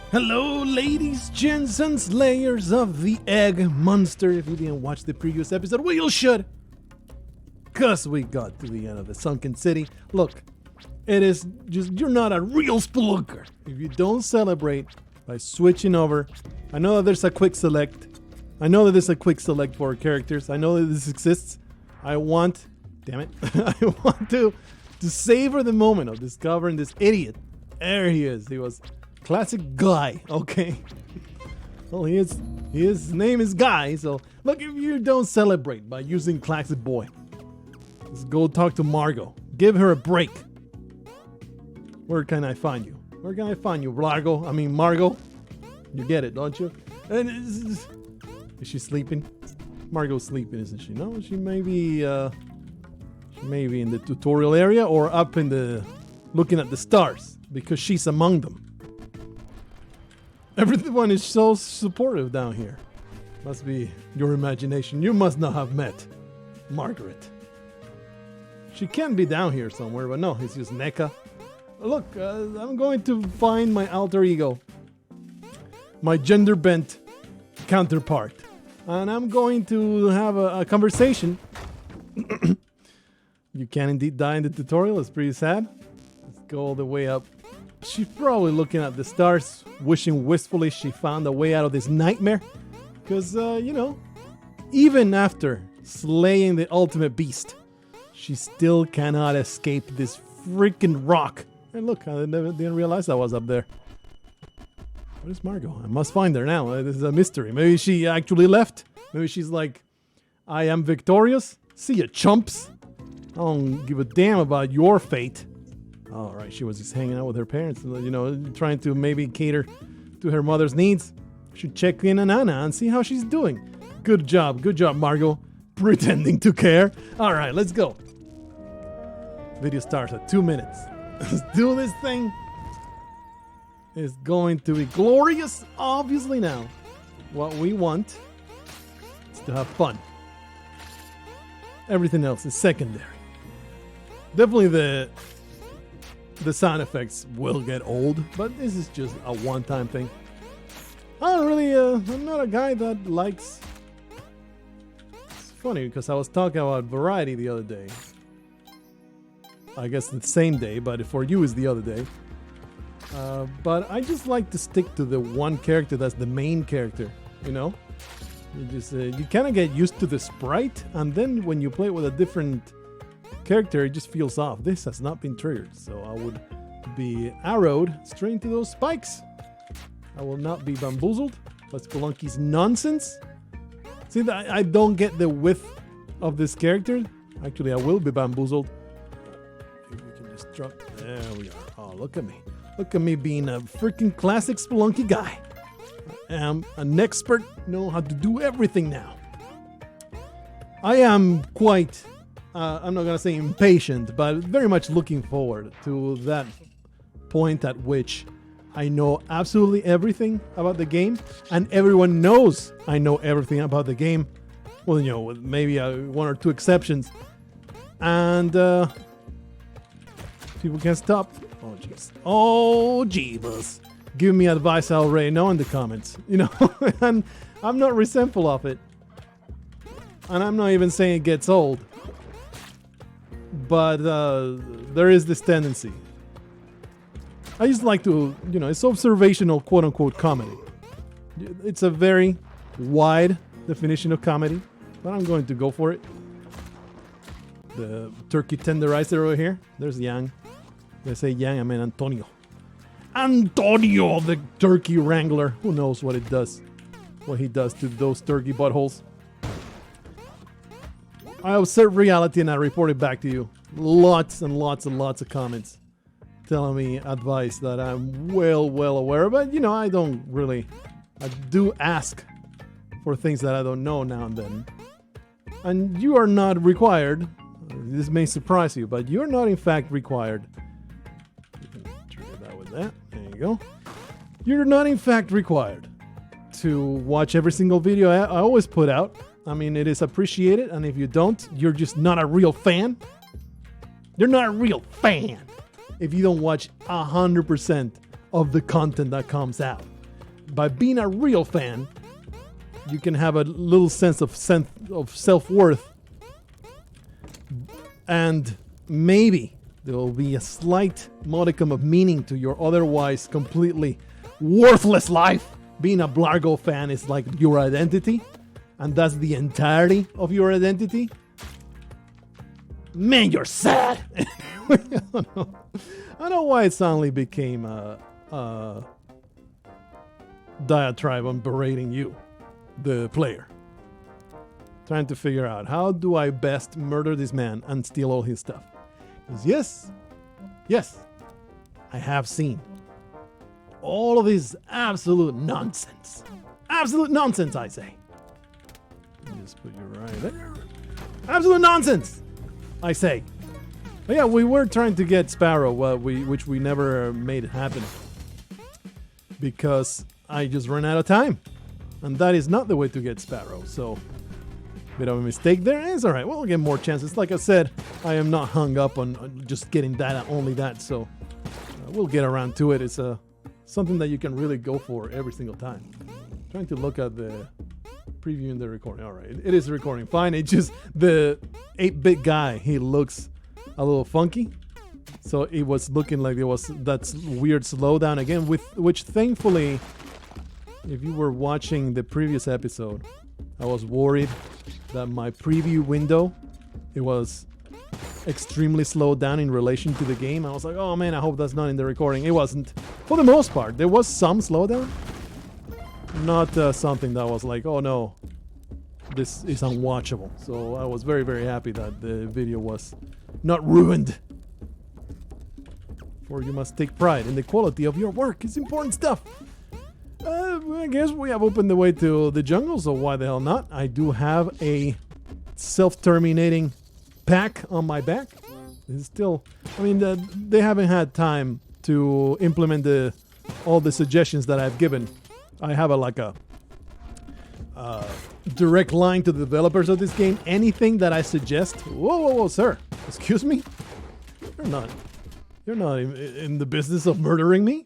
Hello, ladies, gents, and slayers of the egg monster. If you didn't watch the previous episode, well, you should. Because we got to the end of the sunken city. Look, it is just, you're not a real spelunker if you don't celebrate by switching over. I know that there's a quick select. I know that there's a quick select for characters. I know that this exists. I want, damn it, I want to savor the moment of discovering this idiot. There he is. He was classic Guy, okay? Well, his name is Guy, so look, if you don't celebrate by using classic boy, let's go talk to Margot. Give her a break. Where can I find you? Where can I find you, Margot? You get it, don't you? And is she sleeping? Margot's sleeping, isn't she? No, she may be in the tutorial area or up in the looking at the stars because she's among them. Everyone is so supportive down here. Must be your imagination. You must not have met Margaret. She can be down here somewhere, but no, it's just NECA. Look, I'm going to find my alter ego. My gender-bent counterpart. And I'm going to have a conversation. You can indeed die in the tutorial. It's pretty sad. Let's go all the way up. She's probably looking at the stars, wishing wistfully she found a way out of this nightmare. Because, even after slaying the ultimate beast, she still cannot escape this freaking rock. And look, I didn't realize I was up there. Where's Margot? I must find her now. This is a mystery. Maybe she actually left. Maybe she's like, I am victorious. See ya, chumps. I don't give a damn about your fate. All right, she was just hanging out with her parents, trying to maybe cater to her mother's needs. Should check in on Anna and see how she's doing. Good job, Margot. Pretending to care. All right, let's go. Video starts at 2 minutes. Let's do this thing. It's going to be glorious, obviously now. What we want is to have fun. Everything else is secondary. Definitely the sound effects will get old, but this is just a one-time thing. I'm not a guy that likes... It's funny because I was talking about variety the other day. I guess the same day, but for you is the other day. But I just like to stick to the one character that's the main character, You just you kind of get used to the sprite, and then when you play with a different character, it just feels off. This has not been triggered, so I would be arrowed straight into those spikes. I will not be bamboozled by Spelunky's nonsense. See, that I don't get the width of this character. Actually, I will be bamboozled. If we can just drop. There we are. Oh, look at me. Look at me being a freaking classic Spelunky guy. I am an expert, know how to do everything now. I am quite, I'm not going to say impatient, but very much looking forward to that point at which I know absolutely everything about the game, and everyone knows I know everything about the game. Well, with maybe one or two exceptions. And people can't stop. Oh, jeez. Oh, jeebus. Give me advice I already know in the comments. And I'm not resentful of it. And I'm not even saying it gets old. But there is this tendency. I just like to, it's observational quote-unquote comedy. It's a very wide definition of comedy, but I'm going to go for it. The turkey tenderizer over here. There's Yang. They say Yang, I mean Antonio. Antonio, the turkey wrangler. Who knows what it does? What he does to those turkey buttholes. I observe reality and I report it back to you. Lots and lots and lots of comments telling me advice that I'm well aware of. But, I don't really... I do ask for things that I don't know now and then. And you are not required... This may surprise you, but you're not in fact required. You can trigger that with that. There you go. You're not in fact required to watch every single video I always put out. I mean, it is appreciated, and if you don't, you're just not a real fan. You're not a real fan if you don't watch 100% of the content that comes out. by being a real fan, you can have a little sense of self-worth, and maybe there will be a slight modicum of meaning to your otherwise completely worthless life. Being a Blargo fan is like your identity, and that's the entirety of your identity. Man, you're sad. I don't know why it suddenly became a diatribe on berating you, the player. Trying to figure out, how do I best murder this man and steal all his stuff? Because yes, I have seen all of this absolute nonsense. Absolute nonsense, I say. Just put you right there. Absolute nonsense, I say. But yeah, we were trying to get Sparrow, which we never made happen. Because I just ran out of time. And that is not the way to get Sparrow, so... bit of a mistake there. It's alright, we'll get more chances. Like I said, I am not hung up on just getting that and only that, so... we'll get around to it. It's something that you can really go for every single time. Trying to look at the preview in the recording. Alright, it is recording fine. It's just the 8-bit guy, he looks a little funky. So it was looking like there was that weird slowdown again, which thankfully, if you were watching the previous episode, I was worried that my preview window, it was extremely slowed down in relation to the game. I was like, oh man, I hope that's not in the recording. It wasn't. For the most part, there was some slowdown. Not something that was like, oh no, this is unwatchable. So I was very, very happy that the video was not ruined. For you must take pride in the quality of your work. It's important stuff. I guess we have opened the way to the jungle, so why the hell not? I do have a self-terminating pack on my back. It's still, I mean, they haven't had time to implement all the suggestions that I've given. I have a direct line to the developers of this game. Anything that I suggest, whoa, sir, excuse me, you're not in the business of murdering me.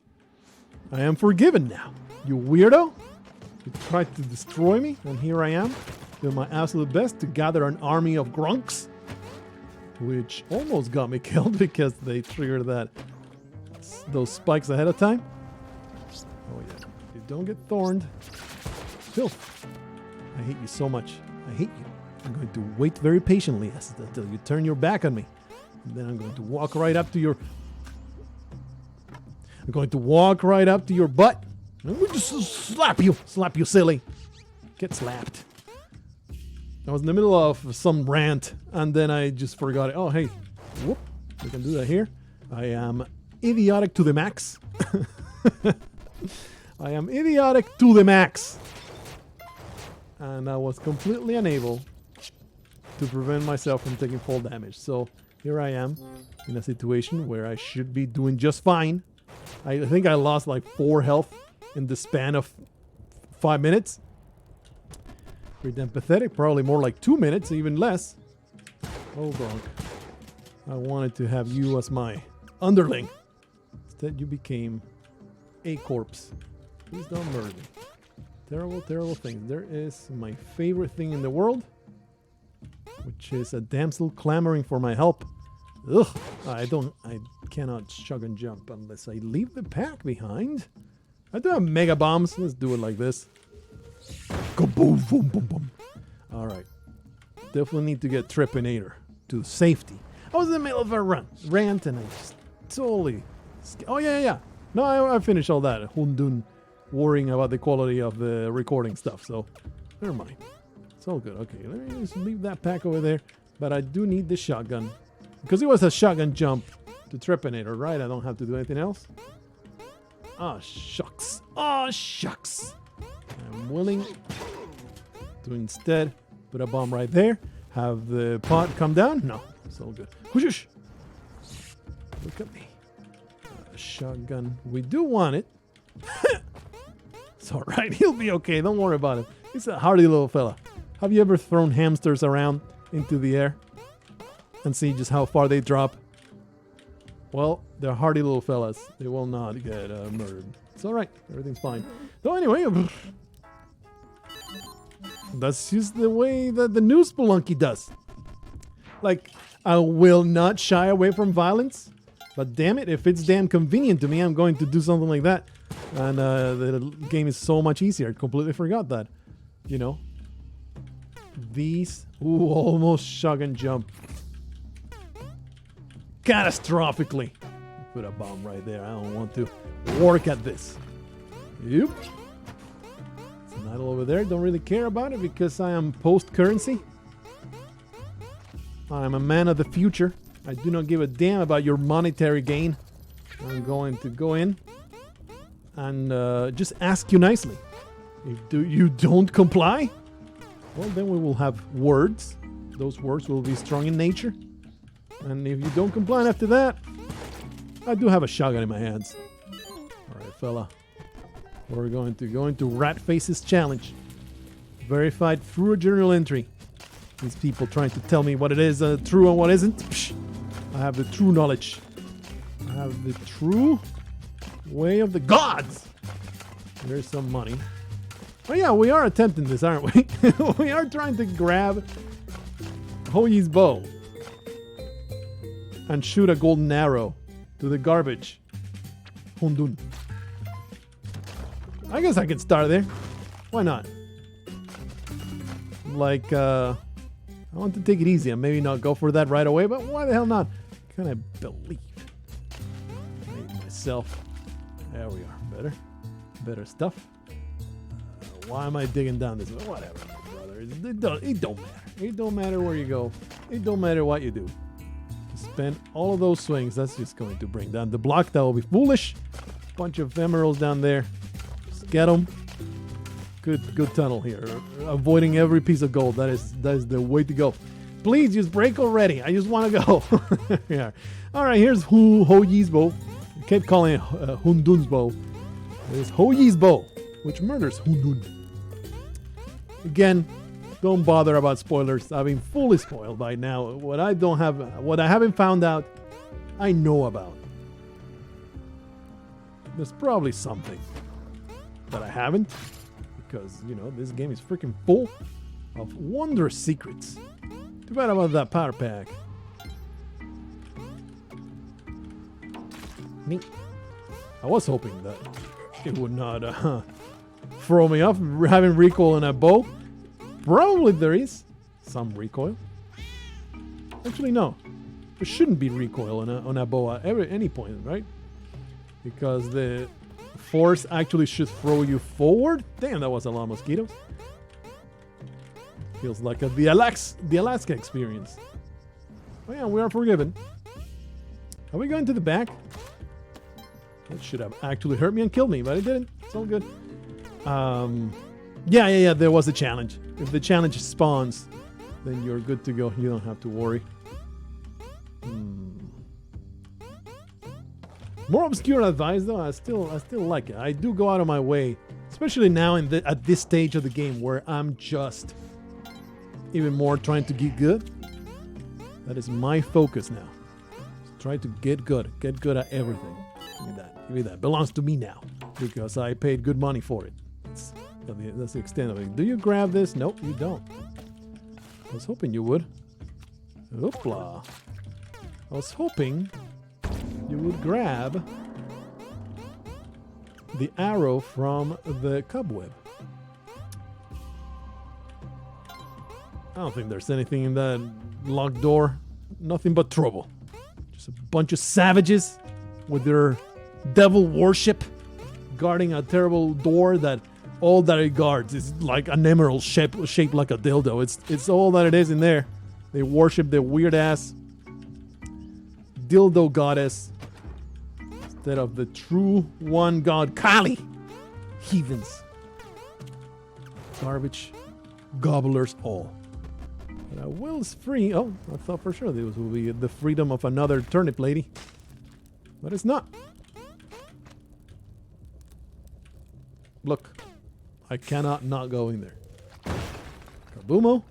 I am forgiven now. You weirdo! You tried to destroy me, and here I am, doing my absolute best to gather an army of grunks, which almost got me killed because they triggered those spikes ahead of time. Oh yeah, you don't get thorned. Filth. I hate you so much. I hate you. I'm going to wait very patiently until you turn your back on me. And then I'm going to walk right up to your... I'm going to walk right up to your butt. And we just slap you, silly. Get slapped. I was in the middle of some rant, and then I just forgot it. Oh, hey, whoop, we can do that here. I am idiotic to the max. I am idiotic to the max. And I was completely unable to prevent myself from taking full damage. So here I am in a situation where I should be doing just fine. I think I lost like 4 health in the span of 5 minutes. Pretty damn pathetic. Probably more like 2 minutes, even less. Oh, dog. I wanted to have you as my underling. Instead, you became a corpse. Please don't murder me. Terrible, terrible thing. There is my favorite thing in the world, which is a damsel clamoring for my help. Ugh. I cannot shug and jump unless I leave the pack behind. I do have mega bombs. Let's do it like this. Go boom, boom, boom, boom. All right. Definitely need to get Trepinator to safety. I was in the middle of a rant, and I just totally... Oh, yeah. No, I finished all that. Hundun worrying about the quality of the recording stuff, so never mind. It's all good. Okay, let me just leave that pack over there. But I do need the shotgun. Because it was a shotgun jump to Trepinator, right? I don't have to do anything else. Ah, shucks. Ah, shucks. I'm willing to instead put a bomb right there. Have the pot come down. No, it's all good. Whoosh! Look at me. Shotgun. We do want it. It's all right. He'll be okay. Don't worry about him. He's a hardy little fella. Have you ever thrown hamsters around into the air and see just how far they drop? Well, they're hardy little fellas. They will not get murdered. It's all right. Everything's fine. So anyway, that's just the way that the new Spelunky does. Like, I will not shy away from violence, but damn it, if it's damn convenient to me, I'm going to do something like that. And the game is so much easier. I completely forgot that. You know, these, ooh, almost shotgun jump. Catastrophically. Put a bomb right there. I don't want to work at this. Yep. It's an idol over there. Don't really care about it because I am post-currency. I'm a man of the future. I do not give a damn about your monetary gain. I'm going to go in and just ask you nicely. If you don't comply, well, then we will have words. Those words will be strong in nature. And if you don't comply after that, I do have a shotgun in my hands. All right, fella. We're going to go into Rat Face's challenge. Verified through a journal entry. These people trying to tell me what it is true and what isn't. Psh, I have the true knowledge. I have the true way of the gods. There's some money. Oh yeah, we are attempting this, aren't we? We are trying to grab Hoyi's bow and shoot a golden arrow to the garbage. Hundun. I guess I can start there. Why not? Like, I want to take it easy and maybe not go for that right away, but why the hell not? Can I believe? Made myself. There we are. Better. Better stuff. Why am I digging down this way? Whatever, brother. It don't matter. It don't matter where you go. It don't matter what you do. Spend all of those swings. That's just going to bring down the block. That will be foolish. Bunch of emeralds down there. Just get them. Good tunnel here. Avoiding every piece of gold. That is the way to go. Please just break already. I just want to go. Yeah. All right. Here's Hoyi's bow. I kept calling it Hundun's bow. It's Hoyi's bow, which murders Hundun. Again, don't bother about spoilers. I've been fully spoiled by now. What I haven't found out, I know about. There's probably something that I haven't, because, you know, this game is freaking full of wondrous secrets. Too bad about that powder pack. Neat. I was hoping that it would not throw me off having recoil on a bow. Probably there is some recoil. Actually, no. There shouldn't be recoil on a bow at any point, right? Because the force actually should throw you forward. Damn, that was a lot of mosquitoes. Feels like the Alaska experience. Oh yeah, we are forgiven. Are we going to the back? That should have actually hurt me and killed me, but it didn't. It's all good. Yeah, there was a challenge. If the challenge spawns, then you're good to go. You don't have to worry. More obscure advice, though. I still like it. I do go out of my way, especially now at this stage of the game where I'm just even more trying to get good. That is my focus now. Try to get good at everything. Give me that. Belongs to me now because I paid good money for it. That's the extent of it. Do you grab this? Nope, you don't. I was hoping you would. Oopla. I was hoping you would grab the arrow from the cobweb. I don't think there's anything in that locked door. Nothing but trouble. Just a bunch of savages with their devil worship guarding a terrible door that all that it guards is like an emerald shaped like a dildo. It's all that it is in there. They worship the weird ass dildo goddess instead of the true one god Kali. Heathens. Garbage. Gobblers all. But I will free. Oh, I thought for sure this would be the freedom of another turnip lady. But it's not. Look. I cannot not go in there. Kaboomo.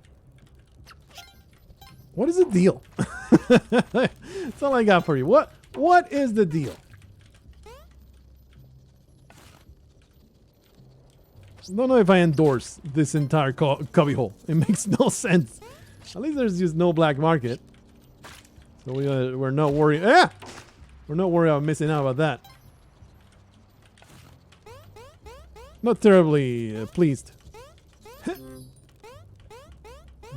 What is the deal? That's all I got for you. What is the deal? I don't know if I endorse this entire cubbyhole. It makes no sense. At least there's just no black market. So we're not worried. We're not worried about missing out about that. Not terribly pleased. I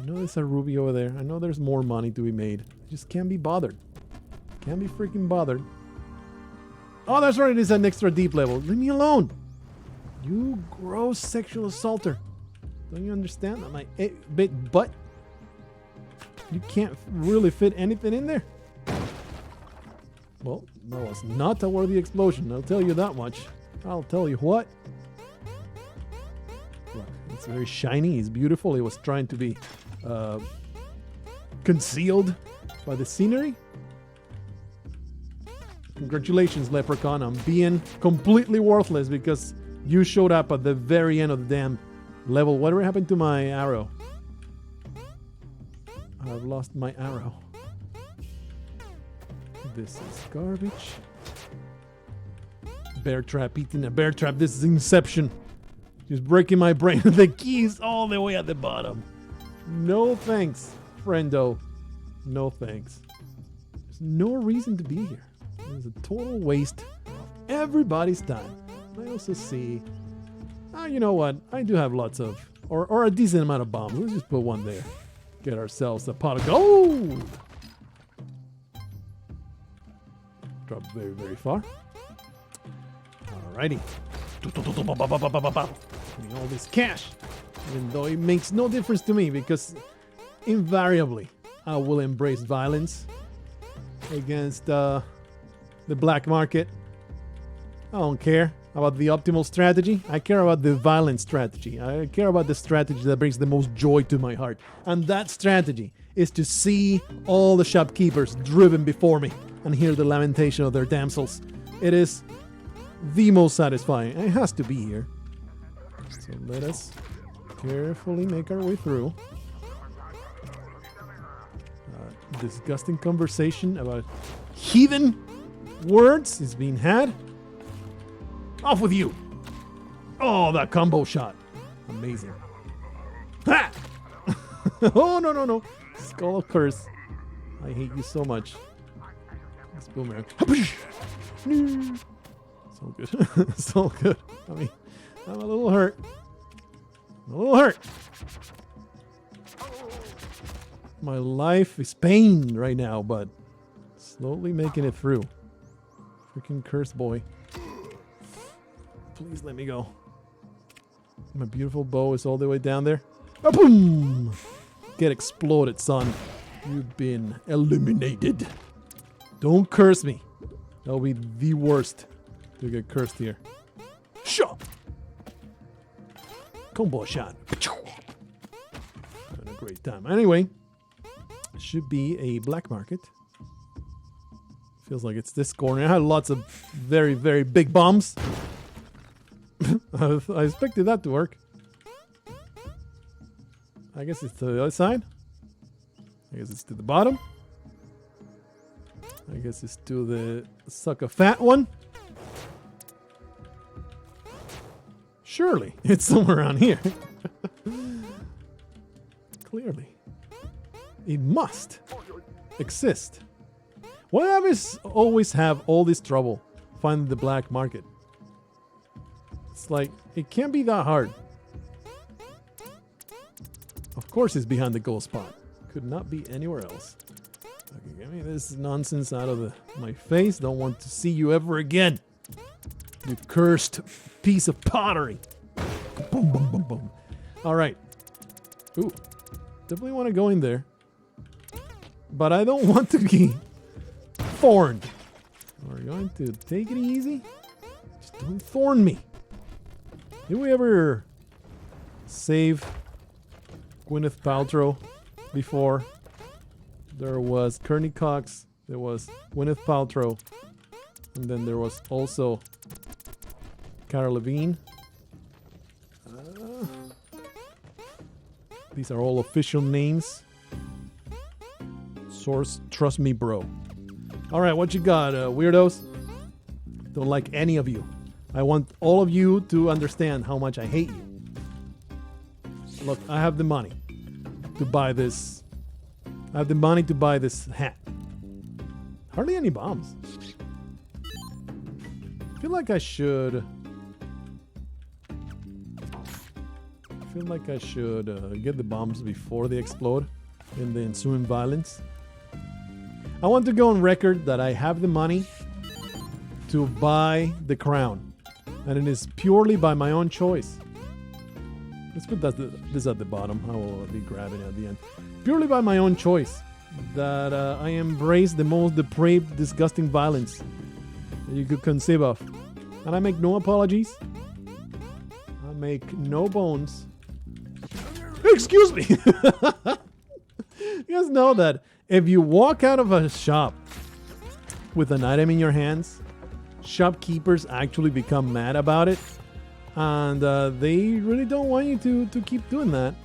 know there's a ruby over there. I know there's more money to be made. I just can't be bothered. Can't be freaking bothered. Oh, that's right. It is an extra deep level. Leave me alone. You gross sexual assaulter. Don't you understand that my 8-bit butt? You can't really fit anything in there? Well, that was not a worthy explosion. I'll tell you that much. I'll tell you what. Look, it's very shiny. It's beautiful. It was trying to be concealed by the scenery. Congratulations, Leprechaun, on being completely worthless because you showed up at the very end of the damn level. Whatever happened to my arrow? I've lost my arrow. This is garbage. Bear trap, eating a bear trap. This is Inception. Just breaking my brain. The keys all the way at the bottom. No thanks, friendo. No thanks. There's no reason to be here. It's a total waste of everybody's time. I also see, you know what? I do have lots of, or a decent amount of bombs. Let's just put one there. Get ourselves a pot of gold. Drop very, very far. Alrighty. Getting all this cash. Even though it makes no difference to me because invariably I will embrace violence against the black market. I don't care about the optimal strategy. I care about the violent strategy. I care about the strategy that brings the most joy to my heart. And that strategy is to see all the shopkeepers driven before me and hear the lamentation of their damsels. It is the most satisfying. It has to be here. So let us carefully make our way through. Disgusting conversation about heathen words is being had. Off with you! Oh, that combo shot. Amazing. Ha! Oh, no. Skull of Curse. I hate you so much. This boomerang. So good. So good. I mean, I'm a little hurt. My life is pain right now, but slowly making it through. Freaking curse boy. Please let me go. My beautiful bow is all the way down there. Boom! Get exploded, son. You've been eliminated. Don't curse me. That'll be the worst to get cursed here. Shot! Combo shot. Having a great time. Anyway, should be a black market. Feels like it's this corner. I had lots of very, very big bombs. I expected that to work. I guess it's to the other side. I guess it's to the bottom. I guess it's to the sucker fat one. Surely it's somewhere around here. Clearly. It must exist. Why do I always have all this trouble finding the black market? It's like, it can't be that hard. Of course it's behind the gold spot. Could not be anywhere else. Okay, get me this nonsense out of my face. Don't want to see you ever again. You cursed piece of pottery. Boom, boom, boom, boom. All right. Ooh, definitely want to go in there. But I don't want to be thorned. We're going to take it easy. Just don't thorn me. Did we ever save Gwyneth Paltrow before? There was Courtney Cox, there was Gwyneth Paltrow, and then there was also Cara Levine. These are all official names. Source, trust me, bro. Alright, what you got, weirdos? Don't like any of you. I want all of you to understand how much I hate you. Look, I have the money to buy this. I have the money to buy this hat. Hardly any bombs. I feel like I should get the bombs before they explode in the ensuing violence. I want to go on record that I have the money to buy the crown, and it is purely by my own choice. Let's put this at the bottom. I will be grabbing it at the end. Purely by my own choice that I embrace the most depraved, disgusting violence that you could conceive of. And I make no apologies. I make no bones. Excuse me! You guys know that if you walk out of a shop with an item in your hands, shopkeepers actually become mad about it. And they really don't want you to keep doing that.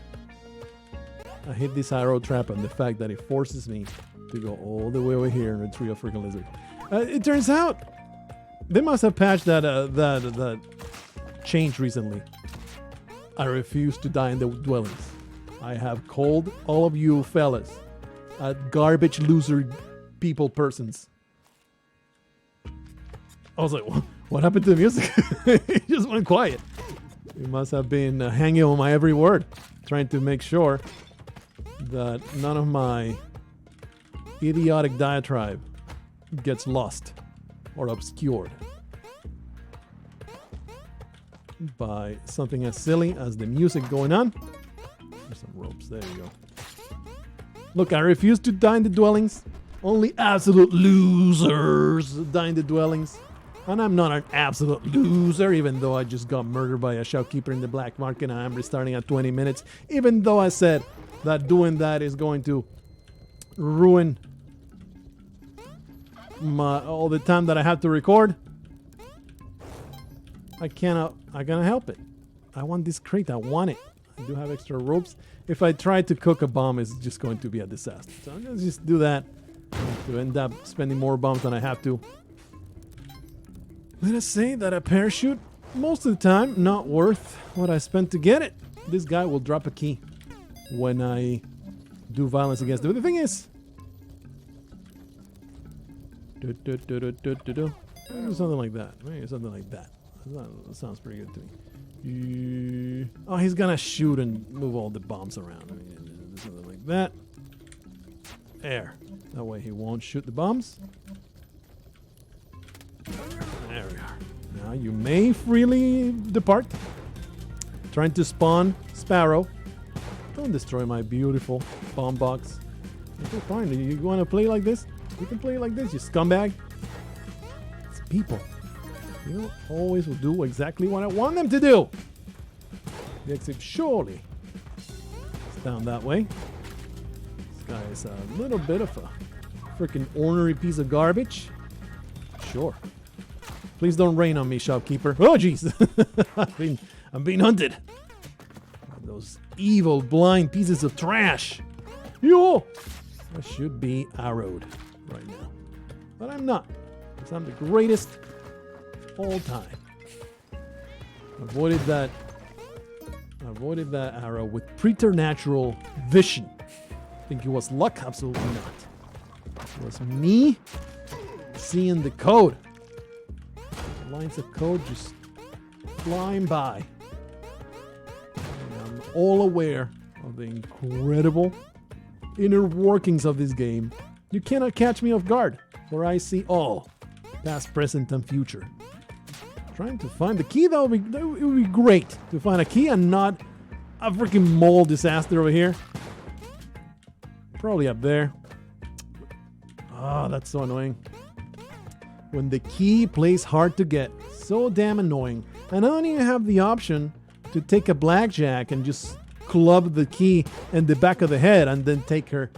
I hate this arrow trap and the fact that it forces me to go all the way over here and retrieve a freaking lizard. It turns out they must have patched that change recently. I refuse to die in the dwellings. I have called all of you fellas garbage loser persons. I was like, what happened to the music? It just went quiet. You must have been hanging on my every word, trying to make sure that none of my idiotic diatribe gets lost or obscured by something as silly as the music going on. There's some ropes. There you go. Look, I refuse to die in the dwellings. Only absolute losers die in the dwellings. And I'm not an absolute loser, even though I just got murdered by a shopkeeper in the black market and I'm restarting at 20 minutes. Even though I said that doing that is going to ruin all the time that I have to record. I cannot help it. I want this crate. I want it. I do have extra ropes. If I try to cook a bomb, it's just going to be a disaster. So I'm going to just do that to end up spending more bombs than I have to. Let us say that a parachute, most of the time, not worth what I spent to get it. This guy will drop a key when I do violence against it. But the thing is, do something like that. Maybe something like that. That sounds pretty good to me. Oh, he's gonna shoot and move all the bombs around. I mean, something like that. There. That way he won't shoot the bombs. There we are. Now you may freely depart. Trying to spawn Sparrow. Don't destroy my beautiful bomb box. Okay, fine. You want to play like this? You can play like this, you scumbag. It's people. You always will do exactly what I want them to do. The exit surely it's down that way. This guy is a little bit of a freaking ornery piece of garbage. Sure. Please don't rain on me, shopkeeper. Oh, jeez. I'm being hunted. Those evil, blind pieces of trash. Yo! I should be arrowed right now. But I'm not. Because I'm the greatest of all time. Avoided that arrow with preternatural vision. Think it was luck? Absolutely not. It was me seeing the code. Lines of code just flying by. And I'm all aware of the incredible inner workings of this game. You cannot catch me off guard, for I see all, past, present, and future. Trying to find the key, it would be great to find a key and not a freaking mole disaster over here. Probably up there. Oh, that's so annoying. When the key plays hard to get. So damn annoying. And I don't even have the option to take a blackjack and just club the key in the back of the head and then take her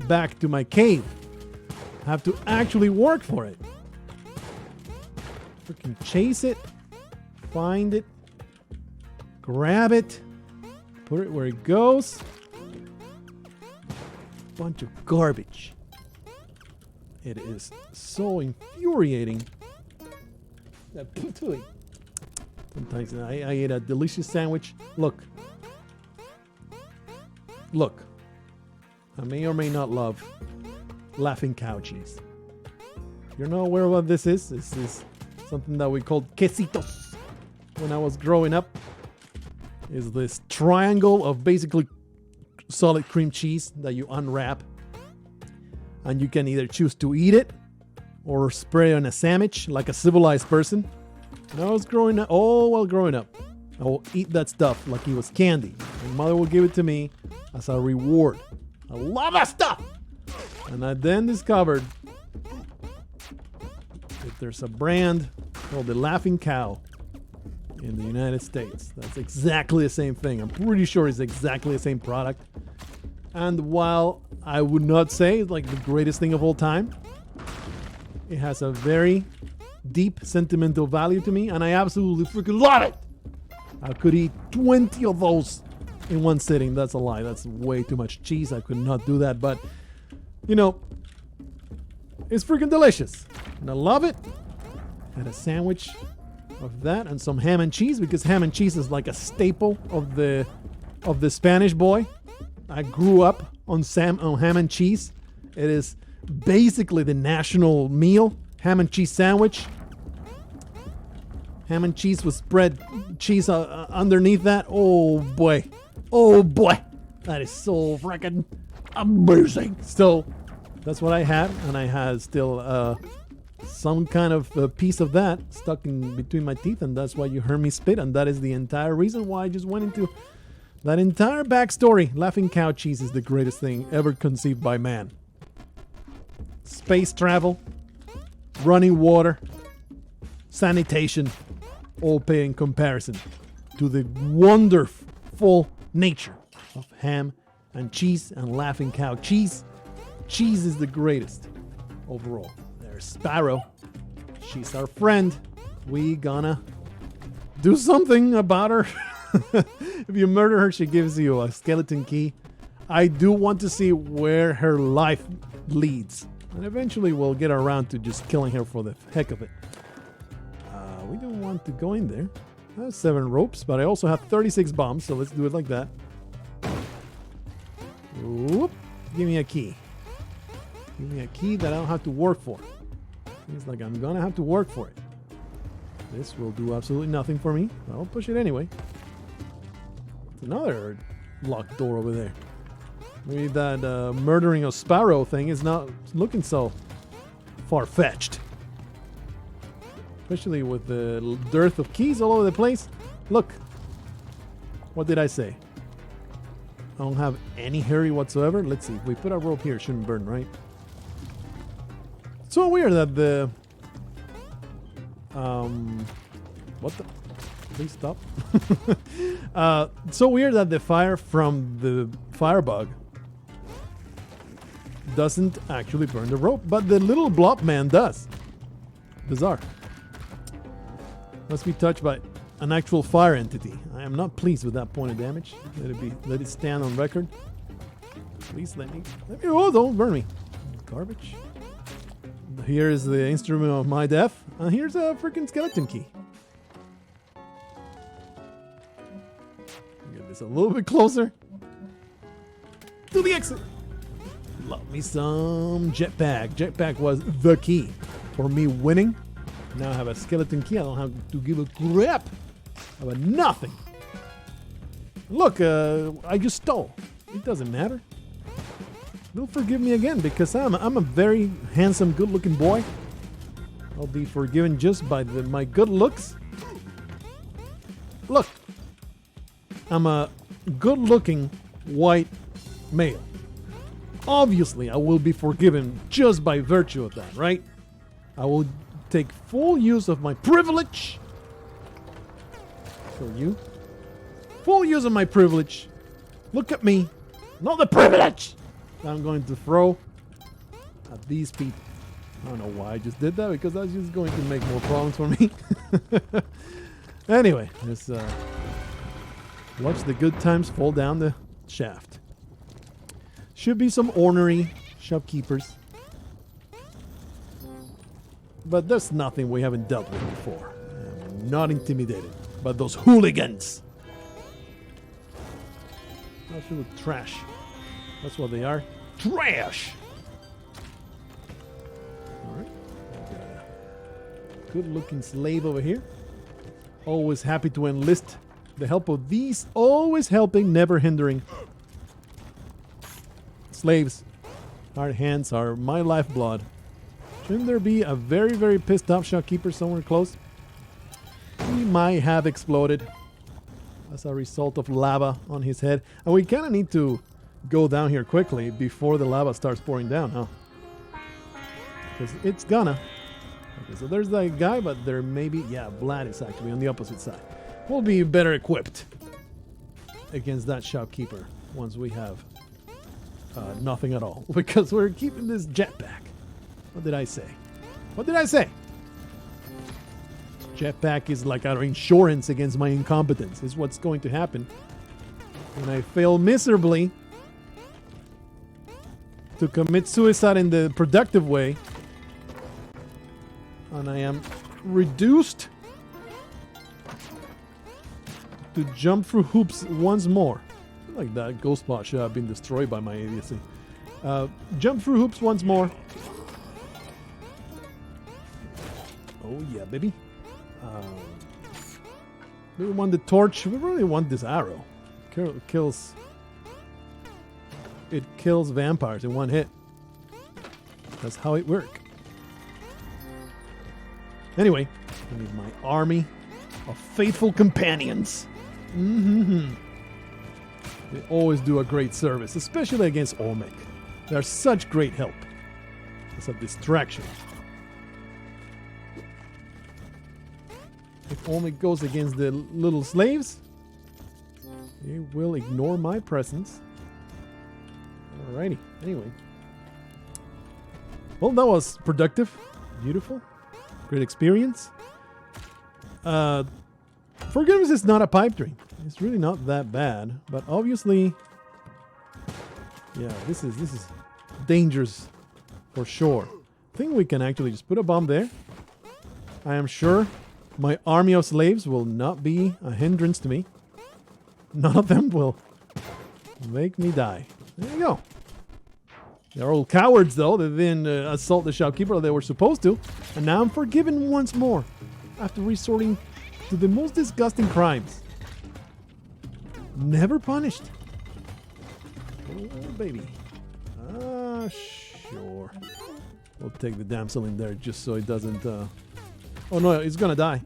back to my cave. I have to actually work for it. Freaking chase it. Find it. Grab it. Put it where it goes. Bunch of garbage. It is so infuriating. Sometimes I ate a delicious sandwich. Look, Look, I may or may not love laughing cow cheese. You're not aware of what this is? This is something that we called quesitos when I was growing up. Is this triangle of basically solid cream cheese that you unwrap, and you can either choose to eat it or spread it on a sandwich like a civilized person. When I was growing up, I will eat that stuff like it was candy. My mother will give it to me as a reward. I love that stuff! And I then discovered that there's a brand called the Laughing Cow in the United States. That's exactly the same thing. I'm pretty sure it's exactly the same product. And while I would not say it's like the greatest thing of all time, it has a very deep sentimental value to me, and I absolutely freaking love it. I could eat 20 of those in one sitting. That's a lie. That's way too much cheese. I could not do that, but you know, it's freaking delicious. And I love it. Had a sandwich of that and some ham and cheese, because ham and cheese is like a staple of the Spanish boy. I grew up on ham and cheese. It is basically the national meal. Ham and cheese sandwich. Ham and cheese with spread cheese underneath that. Oh boy. Oh boy. That is so freaking amazing. So that's what I had, and I had still some kind of piece of that stuck in between my teeth, and that's why you heard me spit, and that is the entire reason why I just went into that entire backstory. Laughing cow cheese is the greatest thing ever conceived by man. Space travel, running water, sanitation, all pay in comparison to the wonderful nature of ham and cheese and laughing cow cheese. Cheese is the greatest overall. There's Sparrow. She's our friend. We gonna do something about her. If you murder her, she gives you a skeleton key. I do want to see where her life leads. And eventually we'll get around to just killing her for the heck of it. We don't want to go in there. I have 7 ropes, but I also have 36 bombs, so let's do it like that. Whoop. Give me a key. Give me a key that I don't have to work for. It's like I'm gonna have to work for it. This will do absolutely nothing for me. I'll push it anyway. It's another locked door over there. Maybe that murdering a sparrow thing is not looking so far-fetched. Especially with the dearth of keys all over the place. Look. What did I say? I don't have any hurry whatsoever. Let's see. If we put our rope here, it shouldn't burn, right? It's so weird that the... What the... Please stop. It's so weird that the fire from the firebug doesn't actually burn the rope, but the little blob man does. Bizarre. Must be touched by an actual fire entity. I am not pleased with that point of damage. Let it stand on record. Please let me. Oh, don't burn me. Garbage. Here is the instrument of my death. And here's a freaking skeleton key. Get this a little bit closer to the exit. Love me some jetpack. Jetpack was the key for me winning. Now I have a skeleton key. I don't have to give a crap about nothing. Look, I just stole. It doesn't matter. They'll forgive me again because I'm a very handsome, good-looking boy. I'll be forgiven just by my good looks. Look, I'm a good-looking white male. Obviously, I will be forgiven just by virtue of that, right? I will take full use of my privilege. Show you. Full use of my privilege. Look at me. Not the privilege that I'm going to throw at these people. I don't know why I just did that, because that's just going to make more problems for me. Anyway, let's watch the good times fall down the shaft. Should be some ornery shopkeepers. But there's nothing we haven't dealt with before. I'm not intimidated by those hooligans. I should trash That's what they are. Trash! Alright. Got a good-looking slave over here. Always happy to enlist the help of these. Always helping, never hindering. Slaves. Our hands are my lifeblood. Shouldn't there be a very, very pissed off shopkeeper somewhere close? He might have exploded as a result of lava on his head. And we kind of need to go down here quickly before the lava starts pouring down, huh? Because it's gonna. Okay, so there's that guy, but there may be... Yeah, Vlad is actually on the opposite side. We'll be better equipped against that shopkeeper once we have nothing at all. Because we're keeping this jetpack. What did I say? What did I say? Jetpack is like our insurance against my incompetence. Is what's going to happen when I fail miserably to commit suicide in the productive way, and I am reduced to jump through hoops once more. I feel like that ghost bot should have been destroyed by my idiocy. Jump through hoops once more. Oh yeah, baby. We want the torch. We really want this arrow. It kills vampires in one hit. That's how it works. Anyway, I need my army of faithful companions. They always do a great service, especially against Olmec. They are such great help. It's a distraction. If Olmec goes against the little slaves, they will ignore my presence. Alrighty. Anyway. Well, that was productive. Beautiful. Great experience. Forgiveness is not a pipe dream. It's really not that bad. But obviously... Yeah, this is dangerous for sure. I think we can actually just put a bomb there. I am sure my army of slaves will not be a hindrance to me. None of them will make me die. There you go. They're all cowards, though. They didn't assault the shopkeeper like they were supposed to. And now I'm forgiven once more after resorting to the most disgusting crimes. Never punished. Oh, baby. Sure. We'll take the damsel in there just so it doesn't... Oh no, it's gonna die.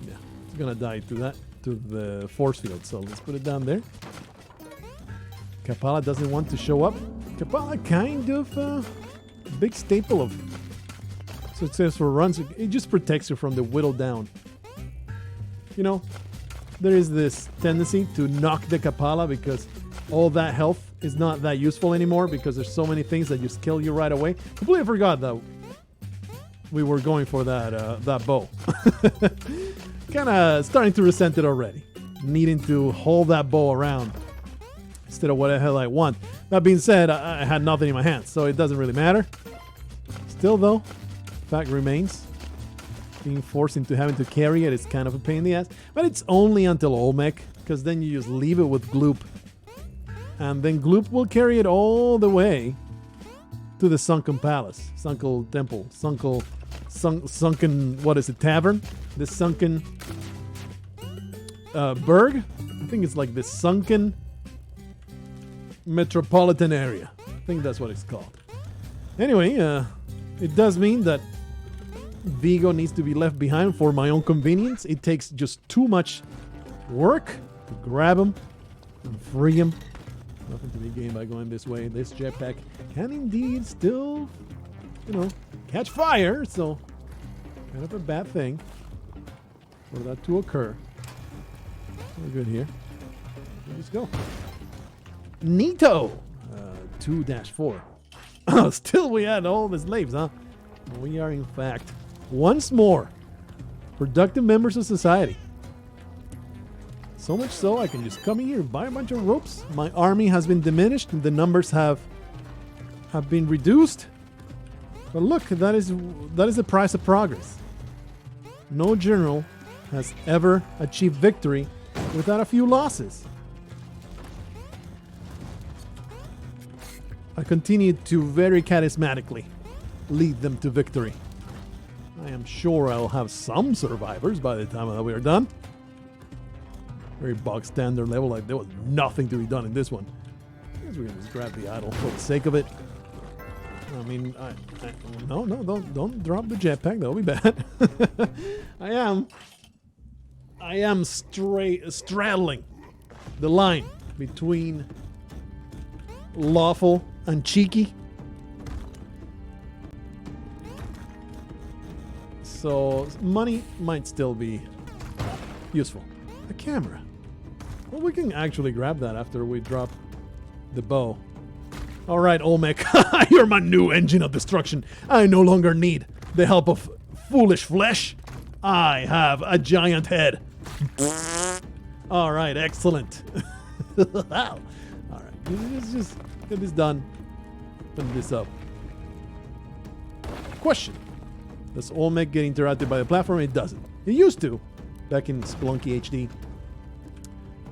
Yeah, it's gonna die to the force field. So let's put it down there. Kapala doesn't want to show up. Kapala kind of big staple of successful runs. It just protects you from the whittle down. You know, there is this tendency to knock the Kapala because all that health is not that useful anymore because there's so many things that just kill you right away. Completely forgot that we were going for that bow. Kind of starting to resent it already. Needing to hold that bow around instead of what the hell I want. That being said, I had nothing in my hands, so it doesn't really matter. Still though, fact remains. Being forced into having to carry it is kind of a pain in the ass. But it's only until Olmec, because then you just leave it with Gloop. And then Gloop will carry it all the way to the Sunken Palace. Sunken Temple. Sunken, what is it, Tavern? The Sunken Burg? I think it's like the Sunken Metropolitan Area. I think that's what it's called. Anyway, it does mean that Vigo needs to be left behind for my own convenience. It takes just too much work to grab him and free him. Nothing to be gained by going this way. This jetpack can indeed still, catch fire. So, kind of a bad thing for that to occur. We're good here. Let's go. Neato! 2-4. Still we had all the slaves, huh? We are, in fact, once more, productive members of society. So much so, I can just come in here and buy a bunch of ropes. My army has been diminished, and the numbers have been reduced. But look, that is the price of progress. No general has ever achieved victory without a few losses. I continue to very charismatically lead them to victory. I am sure I'll have some survivors by the time that we are done. Very bog standard level, like there was nothing to be done in this one. I guess we can just grab the idol for the sake of it. I mean, no, don't drop the jetpack. That'll be bad. I am straddling the line between lawful and cheeky. So money might still be useful. A camera. Well, we can actually grab that after we drop the bow. All right, Olmec, you're my new engine of destruction. I no longer need the help of foolish flesh. I have a giant head. All right, excellent. All right, let's just get this done. Put this up. Question. Does Olmec get interrupted by the platform? It doesn't. It used to, back in Spelunky HD.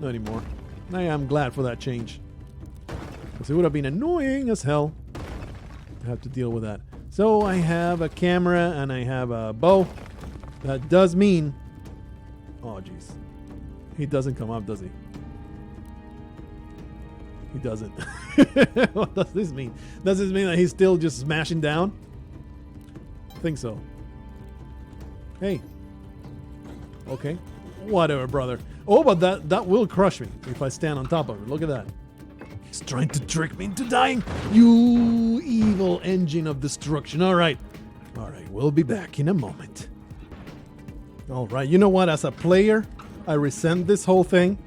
Not anymore. I am glad for that change. Because it would have been annoying as hell to have to deal with that. So I have a camera and I have a bow. That does mean... Oh, jeez. He doesn't come up, does he? He doesn't. What does this mean? Does this mean that he's still just smashing down? I think so. Hey. Okay. Whatever, brother. Oh, but that will crush me if I stand on top of it. Look at that. He's trying to trick me into dying. You evil engine of destruction. All right. All right. We'll be back in a moment. All right. You know what? As a player, I resent this whole thing.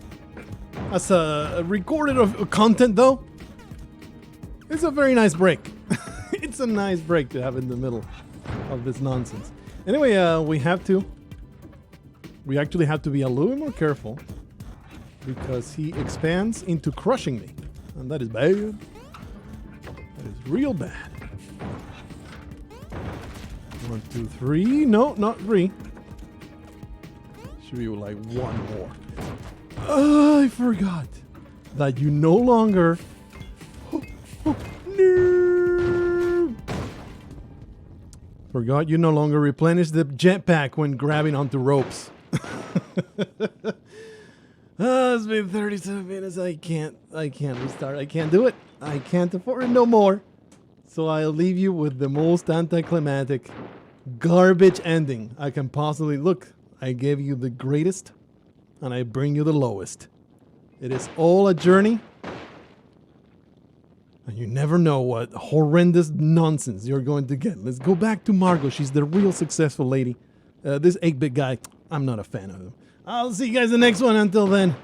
As a recorder of content, though, it's a very nice break. It's a nice break to have in the middle of this nonsense. Anyway, we actually have to be a little bit more careful because he expands into crushing me. And that is bad. That is real bad. 1, 2, 3. No, not 3. Should be like one more. I forgot that you no longer... No! Forgot you no longer replenish the jetpack when grabbing onto ropes. It's been 37 minutes. I can't restart. I can't do it. I can't afford it no more. So I'll leave you with the most anticlimactic garbage ending I can possibly. Look, I gave you the greatest and I bring you the lowest. It is all a journey. And you never know what horrendous nonsense you're going to get. Let's go back to Margot. She's the real successful lady. This 8-bit guy, I'm not a fan of him. I'll see you guys in the next one. Until then,